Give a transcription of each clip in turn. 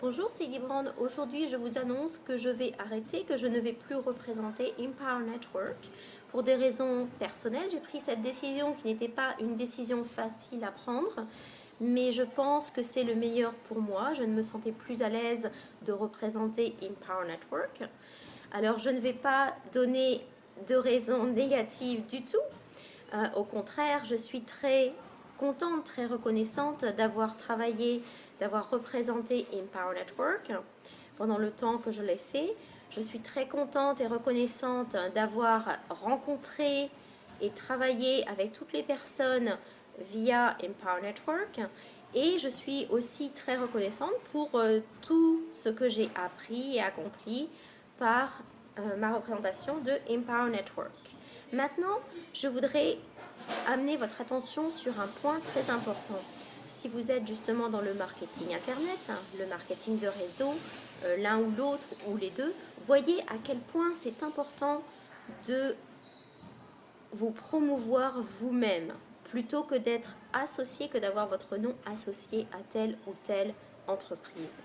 Bonjour, c'est Librand. Aujourd'hui, je vous annonce que je vais arrêter, que je ne vais plus représenter Empower Network. Pour des raisons personnelles, j'ai pris cette décision qui n'était pas une décision facile à prendre, mais je pense que c'est le meilleur pour moi. Je ne me sentais plus à l'aise de représenter Empower Network. Alors, je ne vais pas donner de raisons négatives du tout. Au contraire, je suis très contente, très reconnaissante d'avoir travaillé, d'avoir représenté Empower Network pendant le temps que je l'ai fait. Je suis très contente et reconnaissante d'avoir rencontré et travaillé avec toutes les personnes via Empower Network. Et je suis aussi très reconnaissante pour tout ce que j'ai appris et accompli par ma représentation de Empower Network. Maintenant, je voudrais amener votre attention sur un point très important. Si vous êtes justement dans le marketing internet, le marketing de réseau, l'un ou l'autre ou les deux, voyez à quel point c'est important de vous promouvoir vous-même plutôt que d'être associé, que d'avoir votre nom associé à telle ou telle entreprise.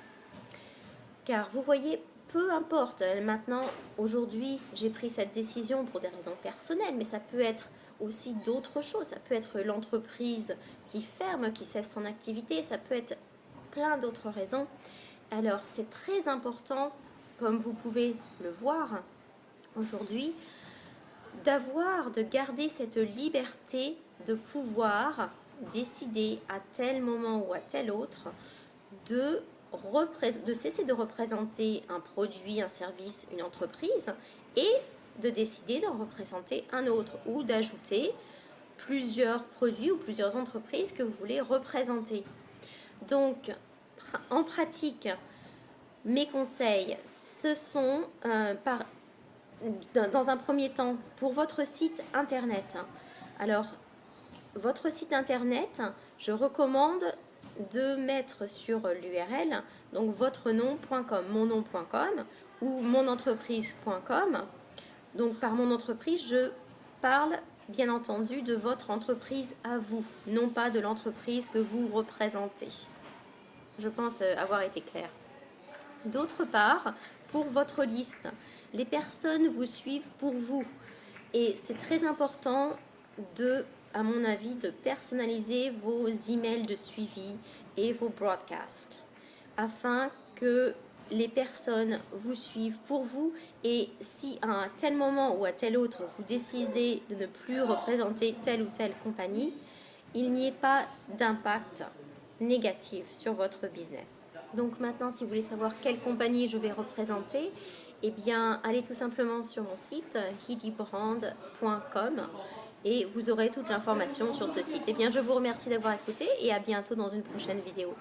Car vous voyez, peu importe, maintenant, aujourd'hui, j'ai pris cette décision pour des raisons personnelles, mais ça peut être aussi d'autres choses. Ça peut être l'entreprise qui ferme, qui cesse son activité, ça peut être plein d'autres raisons. Alors, c'est très important, comme vous pouvez le voir aujourd'hui, de garder cette liberté de pouvoir décider à tel moment ou à tel autre de cesser de représenter un produit, un service, une entreprise et de décider d'en représenter un autre ou d'ajouter plusieurs produits ou plusieurs entreprises que vous voulez représenter. Donc, en pratique, mes conseils, ce sont dans un premier temps pour votre site internet. Alors, votre site internet, je recommande de mettre sur l'URL donc votre nom.com, monnom.com ou monentreprise.com. Donc par mon entreprise, je parle bien entendu de votre entreprise à vous, non pas de l'entreprise que vous représentez. Je pense avoir été claire. D'autre part, pour votre liste, les personnes vous suivent pour vous. Et c'est très important à mon avis, de personnaliser vos emails de suivi et vos broadcasts afin que les personnes vous suivent pour vous et si à un tel moment ou à tel autre vous décidez de ne plus représenter telle ou telle compagnie, il n'y ait pas d'impact négatif sur votre business. Donc maintenant, si vous voulez savoir quelle compagnie je vais représenter, eh bien, allez tout simplement sur mon site healybrand.com et vous aurez toute l'information sur ce site. Eh bien, je vous remercie d'avoir écouté et à bientôt dans une prochaine vidéo.